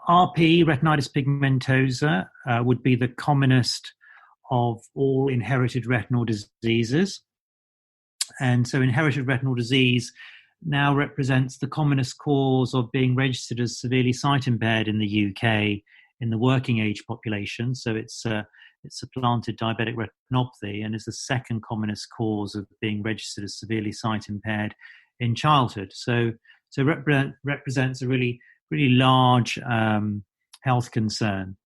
RP, retinitis pigmentosa, would be the commonest of all inherited retinal diseases. And so inherited retinal disease now represents the commonest cause of being registered as severely sight impaired in the UK in the working age population. So it's supplanted diabetic retinopathy and is the second commonest cause of being registered as severely sight impaired in childhood. So represents a really large health concern.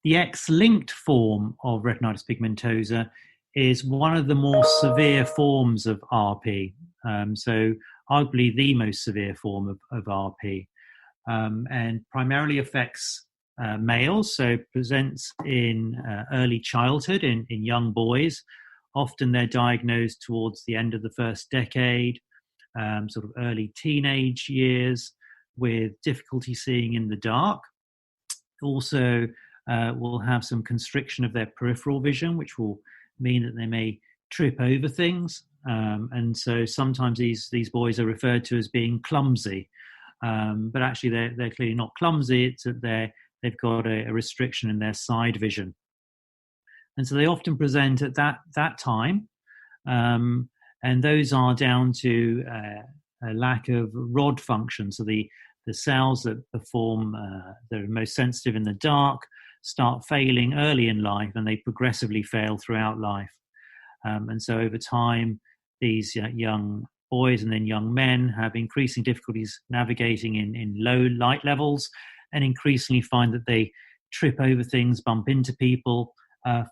The X-linked form of retinitis pigmentosa is one of the more severe forms of RP. So arguably the most severe form of RP, and primarily affects males, so presents in early childhood in young boys. Often they're diagnosed towards the end of the first decade, sort of early teenage years, with difficulty seeing in the dark. Also will have some constriction of their peripheral vision, which will mean that they may trip over things. And so sometimes these boys are referred to as being clumsy. But actually they're clearly not clumsy, it's that they've got a restriction in their side vision. And so they often present at that time. And those are down to a lack of rod function. So the cells that perform, that are most sensitive in the dark, start failing early in life, and they progressively fail throughout life. And so over time, these young boys and then young men have increasing difficulties navigating in low light levels, and increasingly find that they trip over things, bump into people,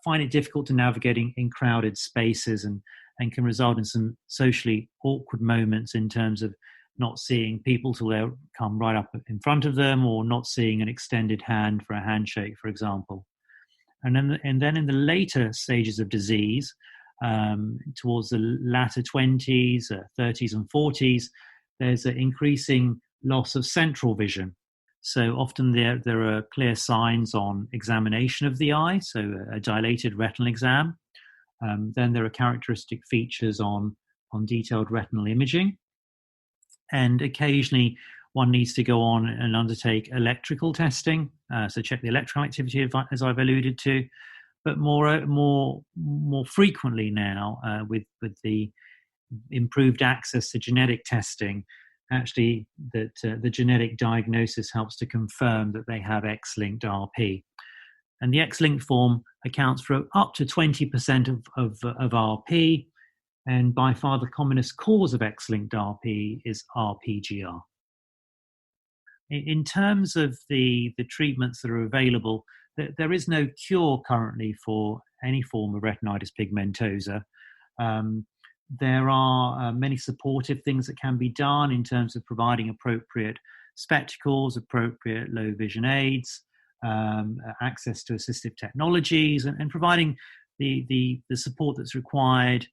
find it difficult to navigate in crowded spaces, and can result in some socially awkward moments in terms of not seeing people till they come right up in front of them, or not seeing an extended hand for a handshake, for example. And then in the later stages of disease, towards the latter 20s, 30s and 40s, there's an increasing loss of central vision. So often there are clear signs on examination of the eye, so a dilated retinal exam. Then there are characteristic features on detailed retinal imaging. And occasionally one needs to go on and undertake electrical testing, so check the electrical activity, as I've alluded to. But more frequently now, with the improved access to genetic testing, actually that the genetic diagnosis helps to confirm that they have X-linked RP. And the X-linked form accounts for up to 20% of RP, and by far the commonest cause of X-linked RP is RPGR. In terms of the treatments that are available, there is no cure currently for any form of retinitis pigmentosa. There are many supportive things that can be done in terms of providing appropriate spectacles, appropriate low vision aids, access to assistive technologies, and providing the support that's required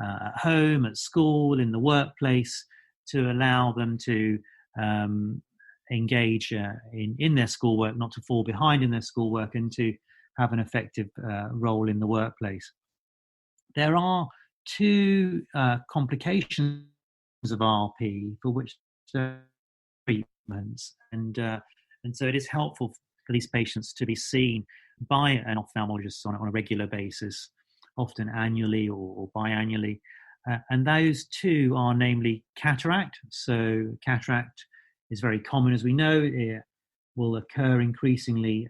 at home, at school, in the workplace, to allow them to engage in their schoolwork, not to fall behind in their schoolwork, and to have an effective role in the workplace. There are two complications of RP for which there are treatments, and so it is helpful for these patients to be seen by an ophthalmologist on a regular basis, often annually or biannually. And those two are namely cataract. So cataract is very common, as we know. It will occur increasingly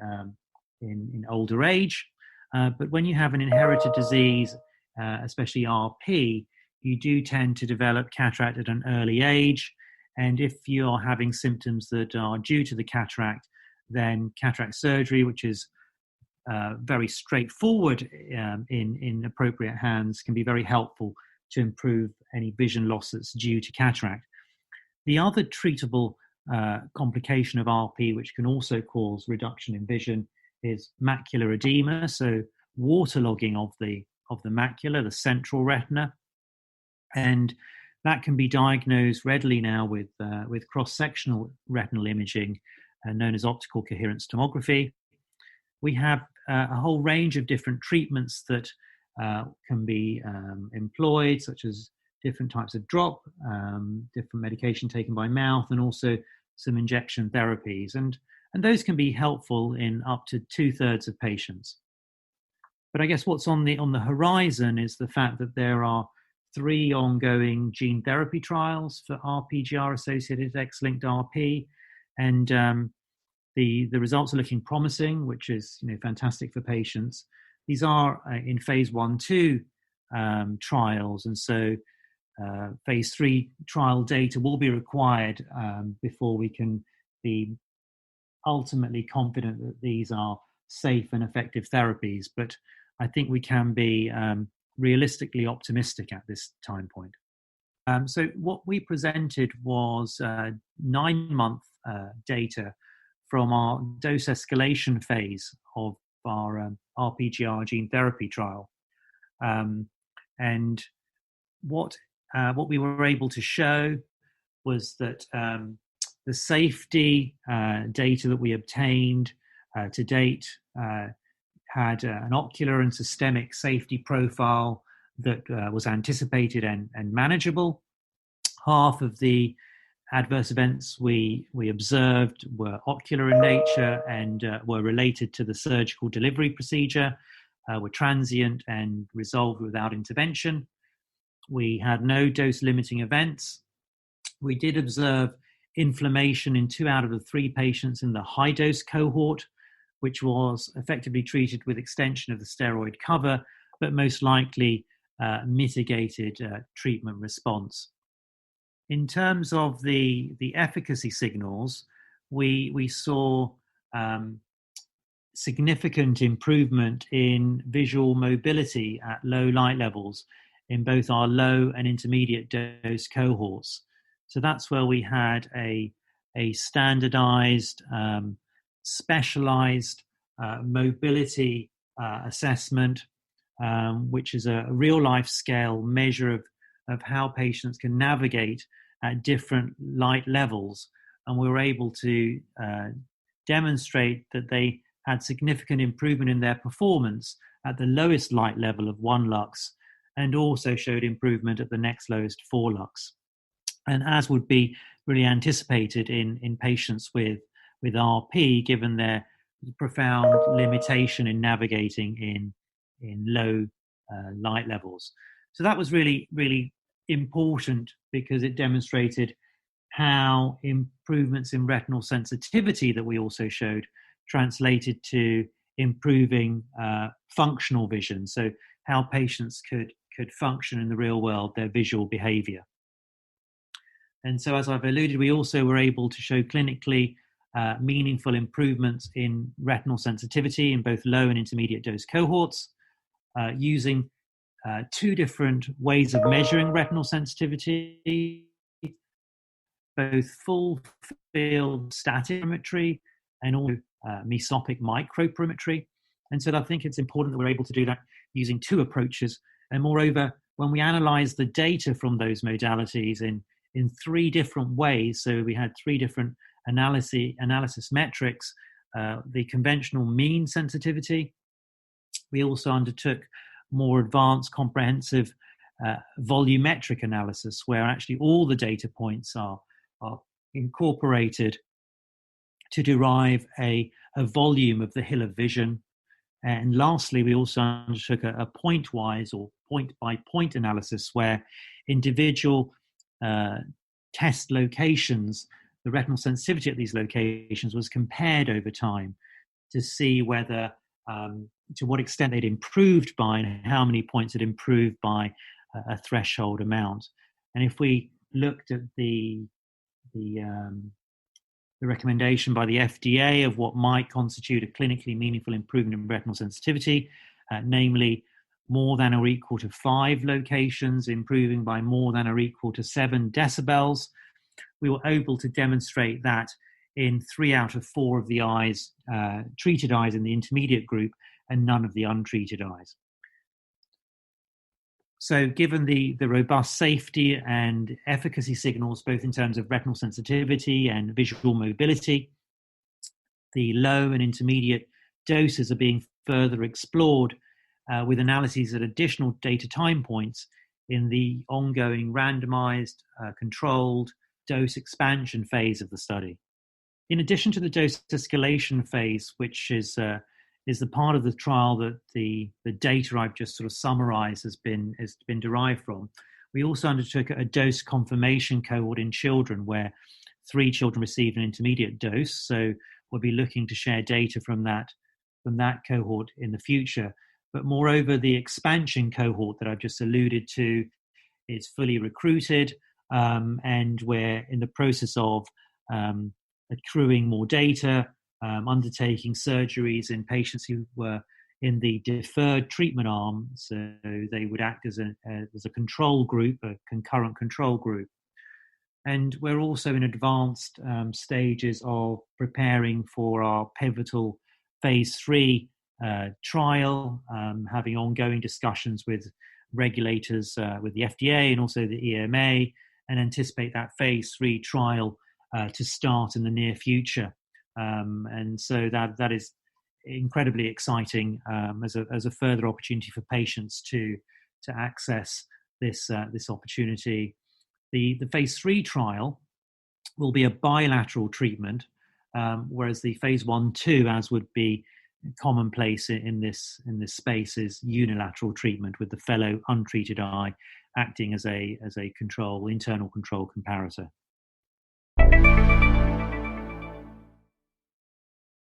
in older age. But when you have an inherited disease, especially RP, you do tend to develop cataract at an early age. And if you're having symptoms that are due to the cataract, then cataract surgery, which is very straightforward in appropriate hands, can be very helpful to improve any vision loss that's due to cataract. The other treatable complication of RP, which can also cause reduction in vision, is macular edema, so waterlogging of the macula, the central retina, and that can be diagnosed readily now with cross-sectional retinal imaging, known as optical coherence tomography. We have a whole range of different treatments that can be employed, such as different types of drop, different medication taken by mouth, and also some injection therapies. And And those can be helpful in up to 2/3 of patients. But I guess what's on the horizon is the fact that there are 3 ongoing gene therapy trials for RPGR-associated X-linked RP, and the results are looking promising, which is fantastic for patients. These are in phase 1/2 trials, and so phase 3 trial data will be required before we can be ultimately confident that these are safe and effective therapies. But I think we can be realistically optimistic at this time point. So what we presented was 9-month data from our dose escalation phase of our RPGR gene therapy trial. And what we were able to show was that the safety data that we obtained to date had an ocular and systemic safety profile that was anticipated and manageable. Half of the adverse events we observed were ocular in nature and were related to the surgical delivery procedure, were transient and resolved without intervention. We had no dose-limiting events. We did observe inflammation in 2 out of the 3 patients in the high-dose cohort, which was effectively treated with extension of the steroid cover, but most likely mitigated treatment response. In terms of the efficacy signals, we saw significant improvement in visual mobility at low light levels in both our low and intermediate dose cohorts. So that's where we had a standardized, specialized mobility assessment, which is a real-life scale measure of how patients can navigate at different light levels. And we were able to demonstrate that they had significant improvement in their performance at the lowest light level of 1 lux, and also showed improvement at the next lowest 4 lux. And as would be really anticipated in patients with RP, given their profound limitation in navigating in low light levels. So that was really, really important because it demonstrated how improvements in retinal sensitivity that we also showed translated to improving functional vision. So how patients could function in the real world, their visual behavior. And so, as I've alluded, we also were able to show clinically meaningful improvements in retinal sensitivity in both low and intermediate dose cohorts, using 2 different ways of measuring retinal sensitivity, both full field statistimetry and also mesopic microperimetry. And so I think it's important that we're able to do that using 2 approaches. And moreover, when we analyze the data from those modalities in 3 different ways, so we had 3 different analysis metrics, the conventional mean sensitivity. We also undertook more advanced comprehensive volumetric analysis, where actually all the data points are incorporated to derive a volume of the hill of vision. And lastly, we also undertook a point-wise or point-by-point analysis, where individual test locations, the retinal sensitivity at these locations was compared over time to see whether, to what extent they'd improved by and how many points had improved by a threshold amount. And if we looked at the recommendation by the FDA of what might constitute a clinically meaningful improvement in retinal sensitivity, namely more than or equal to 5 locations, improving by more than or equal to 7 decibels, we were able to demonstrate that in 3 out of 4 of the eyes, treated eyes in the intermediate group, and none of the untreated eyes. So given the robust safety and efficacy signals, both in terms of retinal sensitivity and visual mobility, the low and intermediate doses are being further explored with analyses at additional data time points in the ongoing randomized, controlled dose expansion phase of the study. in addition to the dose escalation phase, which is the part of the trial that the data I've just sort of summarized has been derived from, we also undertook a dose confirmation cohort in children where 3 children received an intermediate dose. So we'll be looking to share data from that cohort in the future. But moreover, the expansion cohort that I've just alluded to is fully recruited, and we're in the process of accruing more data, undertaking surgeries in patients who were in the deferred treatment arm. So they would act as a control group, a concurrent control group. And we're also in advanced stages of preparing for our pivotal phase 3 trial, having ongoing discussions with regulators, with the FDA and also the EMA, and anticipate that phase 3 trial to start in the near future. And so that is incredibly exciting as a further opportunity for patients to access this opportunity. The phase 3 trial will be a bilateral treatment, whereas the phase 1/2, as would be commonplace in this space, is unilateral treatment with the fellow untreated eye acting as a internal control comparator.